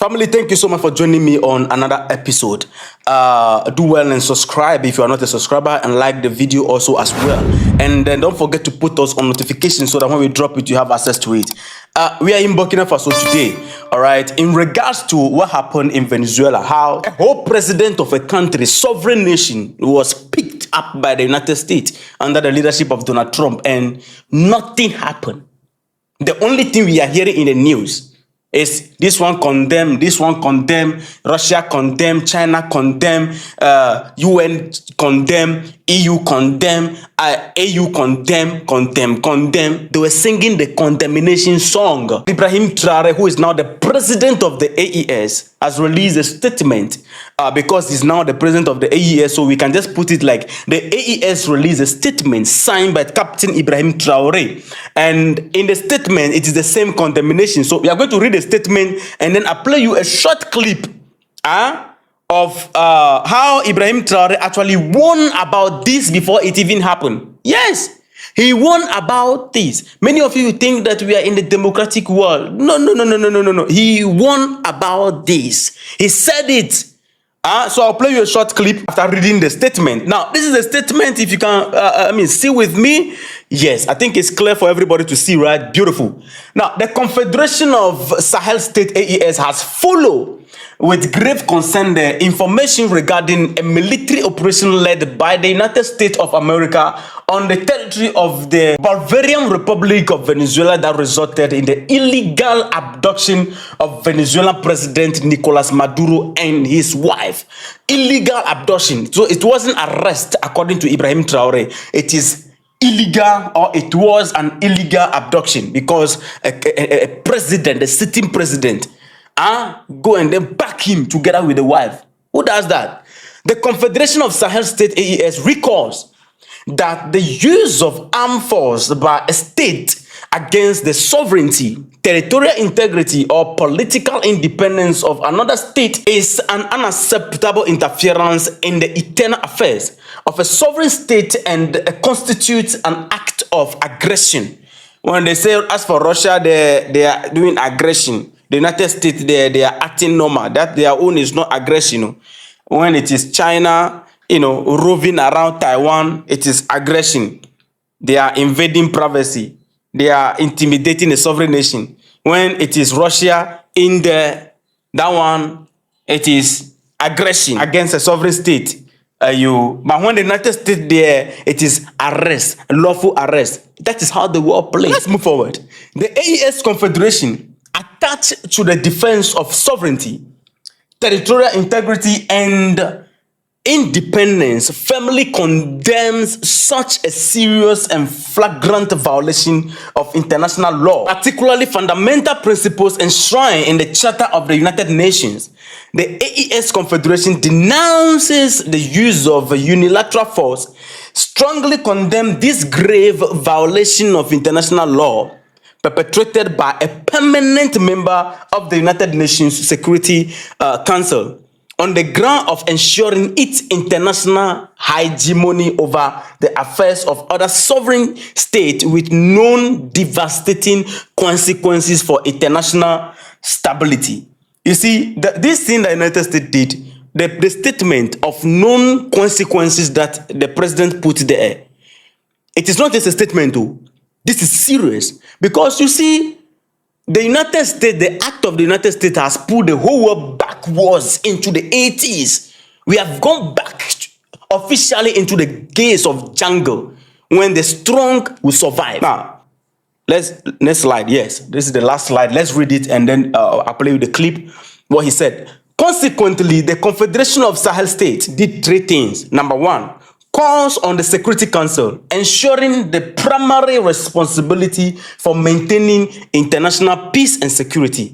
Family, thank you so much for joining me on another episode. Do well and subscribe if you are not a subscriber, and like the video also as well. And then don't forget to put us on notifications so that when we drop it, you have access to it. We are in Burkina Faso today, all right, in regards to what happened in Venezuela, how a whole president of a country, sovereign nation, was picked up by the United States under the leadership of Donald Trump, and nothing happened. The only thing we are hearing in the news is this one condemn, Russia condemn, China condemn, UN condemn, EU condemn, AU condemn. They were singing the condemnation song. Ibrahim Traore, who is now the president of the AES, has released a statement because he's now the president of the AES, so we can just put it like the AES released a statement signed by Captain Ibrahim Traore. And in the statement, it is the same condemnation. So we are going to read the statement and then I'll play you a short clip of how Ibrahim Traore actually warned about this before it even happened. Yes, he warned about this. Many of you think that we are in the democratic world. No. He warned about this. He said it. So I'll play you a short clip after reading the statement. Now, this is a statement, if you can, see with me. Yes, I think it's clear for everybody to see, right? Beautiful. Now, the Confederation of Sahel States, AES, has followed with grave concern the information regarding a military operation led by the United States of America on the territory of the Bolivarian Republic of Venezuela that resulted in the illegal abduction of Venezuelan President Nicolas Maduro and his wife. Illegal abduction. So it wasn't arrest, according to Ibrahim Traore. It is illegal, or it was an illegal abduction because a president, a sitting president, go and then back him together with the wife. Who does that? The Confederation of Sahel States, AES, recalls that the use of armed force by a state against the sovereignty, territorial integrity, or political independence of another state is an unacceptable interference in the internal affairs of a sovereign state and constitutes an act of aggression. When they say, as for Russia, they are doing aggression. The United States, they are acting normal. That their own is not aggression. When it is China, roving around Taiwan, it is aggression. They are invading privacy. They are intimidating a sovereign nation. When it is Russia in that one, it is aggression against a sovereign state. But when the United States there, it is arrest, lawful arrest. That is how the world plays. Let's move forward. The AES Confederation, attached to the defense of sovereignty, territorial integrity, and independence, firmly condemns such a serious and flagrant violation of international law, particularly fundamental principles enshrined in the Charter of the United Nations. The AES Confederation denounces the use of unilateral force, strongly condemns this grave violation of international law perpetrated by a permanent member of the United Nations Security Council on the ground of ensuring its international hegemony over the affairs of other sovereign states with known devastating consequences for international stability. You see, this thing the United States did, the statement of known consequences that the president put there, it is not just a statement, though. This is serious because you see, the United States, the act of the United States has pulled the whole world backwards into the 80s. We have gone back officially into the gaze of jungle when the strong will survive. Now, next slide. Yes, this is the last slide. Let's read it and then I'll play you the clip. What he said. Consequently, the Confederation of Sahel States did three things. Number one, calls on the Security Council, ensuring the primary responsibility for maintaining international peace and security,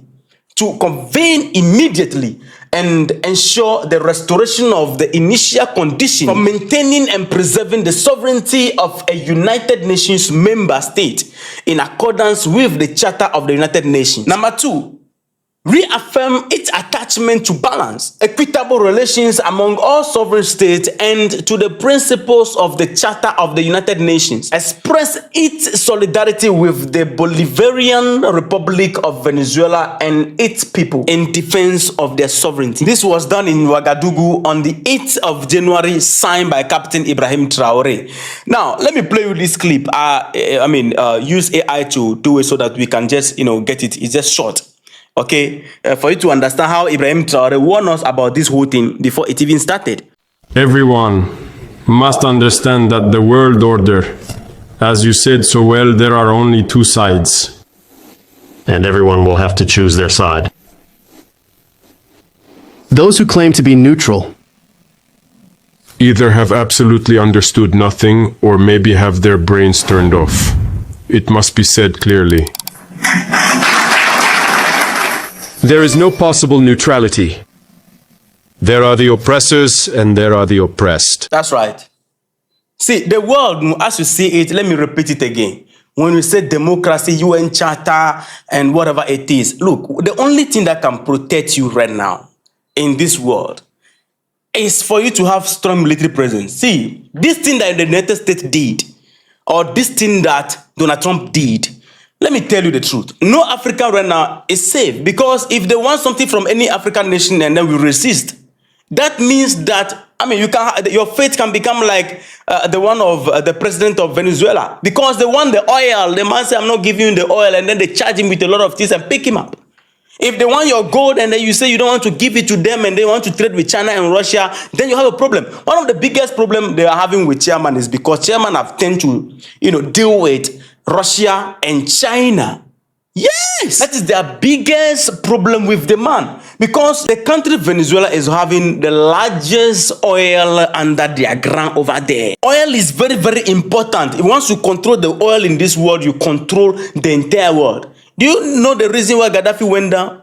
to convene immediately and ensure the restoration of the initial condition for maintaining and preserving the sovereignty of a United Nations member state in accordance with the Charter of the United Nations. Number two, reaffirm its attachment to balance, equitable relations among all sovereign states and to the principles of the Charter of the United Nations, express its solidarity with the Bolivarian Republic of Venezuela and its people in defense of their sovereignty. This was done in Ouagadougou on the 8th of January, signed by Captain Ibrahim Traore. Now, let me play you this clip. Use AI to do it so that we can just, get it. It's just short. Okay, for you to understand how Ibrahim Traoré warned us about this whole thing before it even started. Everyone must understand that the world order, as you said so well, there are only two sides. And everyone will have to choose their side. Those who claim to be neutral Either have absolutely understood nothing or maybe have their brains turned off. It must be said clearly. There is no possible neutrality. There are the oppressors and there are the oppressed. That's right. See, the world, as you see it, let me repeat it again. When we say democracy, UN Charter, and whatever it is, look, the only thing that can protect you right now in this world is for you to have strong military presence. See, this thing that the United States did, or this thing that Donald Trump did, let me tell you the truth. No African right now is safe, because if they want something from any African nation and then we resist, that means that, your fate can become like the one of the president of Venezuela, because they want the oil. The man say, I'm not giving you the oil, and then they charge him with a lot of things and pick him up. If they want your gold and then you say you don't want to give it to them and they want to trade with China and Russia, then you have a problem. One of the biggest problems they are having with chairman is because chairman have tend to, deal with Russia and China. Yes, that is their biggest problem with the man, because the country Venezuela is having the largest oil under their ground over there. Oil is very, very important. Once you control the oil in this world, you control the entire world. Do you know the reason why Gaddafi went down?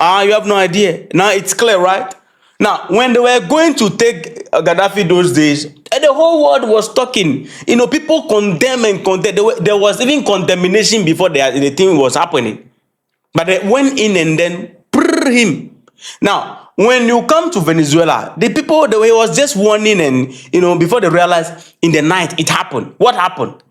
You have no idea. Now it's clear, right? Now, when they were going to take Gaddafi those days, the whole world was talking. People condemn and condemn. There was even condemnation before the thing was happening. But they went in and then him. Now, when you come to Venezuela, the people, he was just warning and, before they realized in the night, it happened. What happened?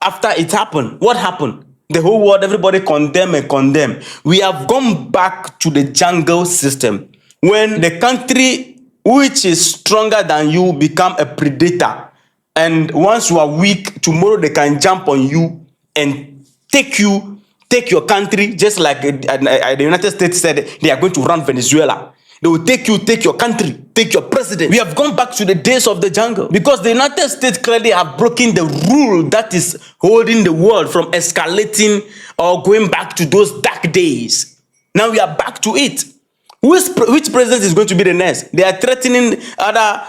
After it happened, what happened? The whole world, everybody condemn and condemn. We have gone back to the jungle system. When the country which is stronger than you become a predator, and once you are weak, tomorrow they can jump on you and take your country, just like the United States said they are going to run Venezuela. They will take your country, take your president. We have gone back to the days of the jungle, because the United States clearly have broken the rule that is holding the world from escalating or going back to those dark days. Now we are back to it. Which president is going to be the next? They are threatening other,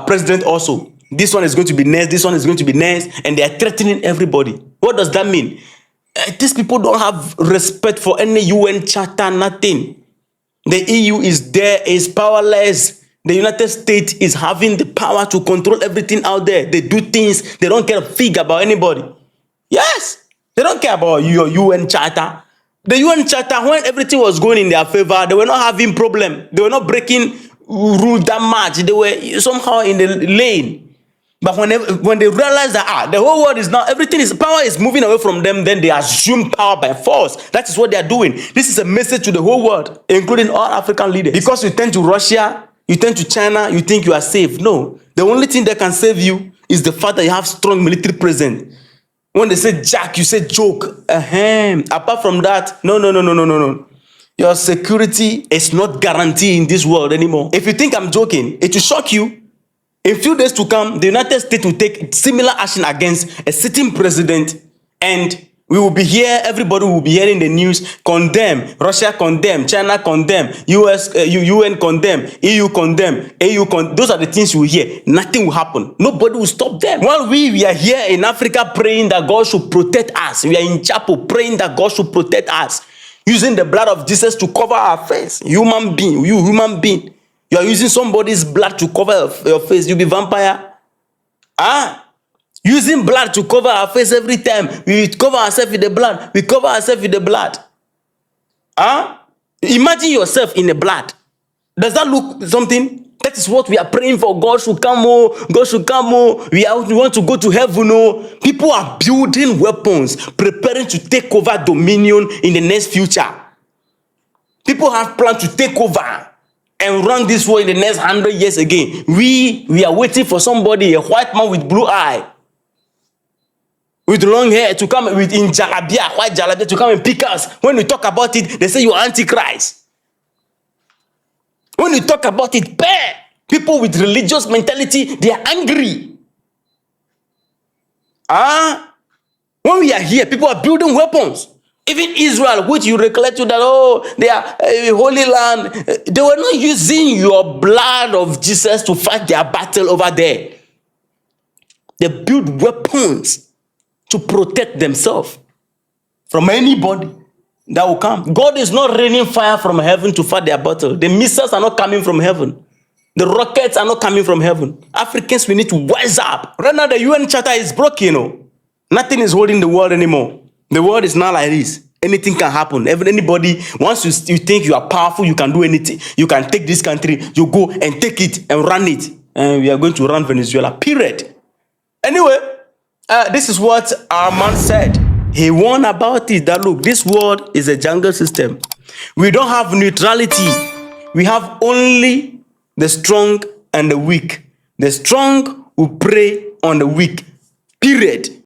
president also. This one is going to be next, this one is going to be next, and they are threatening everybody. What does that mean? These people don't have respect for any UN charter, nothing. The EU is there, is powerless. The United States is having the power to control everything out there. They do things, they don't care a fig about anybody. Yes, they don't care about your UN charter. The UN charter, when everything was going in their favor, they were not having problem. They were not breaking rules that much. They were somehow in the lane. But when they realize that the whole world is now, power is moving away from them, then they assume power by force. That is what they are doing. This is a message to the whole world, including all African leaders. Because you turn to Russia, you turn to China, you think you are safe. No, the only thing that can save you is the fact that you have strong military presence. When they say jack, you say joke. Apart from that, no. Your security is not guaranteed in this world anymore. If you think I'm joking, it will shock you. In a few days to come, the United States will take similar action against a sitting president, and we will be here, everybody will be hearing the news, condemn, Russia condemn, China condemn, UN condemn, EU condemn, AU condemn. Those are the things you will hear. Nothing will happen. Nobody will stop them. While we are here in Africa praying that God should protect us, we are in chapel praying that God should protect us, using the blood of Jesus to cover our face. Human being, human being. You are using somebody's blood to cover your face. You be vampire. Using blood to cover our face every time. We cover ourselves with the blood. We cover ourselves with the blood. Imagine yourself in the blood. Does that look something? That is what we are praying for. God should come, oh, God should come, oh. We want to go to heaven, oh. People are building weapons, preparing to take over dominion in the next future. People have planned to take over and run this world in the next 100 years again. We are waiting for somebody, a white man with blue eye, with long hair, to come with in jalabia, white jalabia, to come and pick us. When we talk about it, they say you are antichrist. When we talk about it, people with religious mentality, they are angry. When we are here, people are building weapons. Even Israel, which you recollect to that, oh, they are a holy land. They were not using your blood of Jesus to fight their battle over there. They build weapons to protect themselves from anybody that will come. God is not raining fire from heaven to fight their battle. The missiles are not coming from heaven. The rockets are not coming from heaven. Africans, we need to wise up. Right now, the UN Charter is broken, you know. Nothing is holding the world anymore. The world is not like this. Anything can happen. Anybody, once you think you are powerful, you can do anything. You can take this country, you go and take it and run it. And we are going to run Venezuela, period. Anyway, this is what our man said. He warned about it, that look, this world is a jungle system. We don't have neutrality. We have only the strong and the weak. The strong will prey on the weak, period.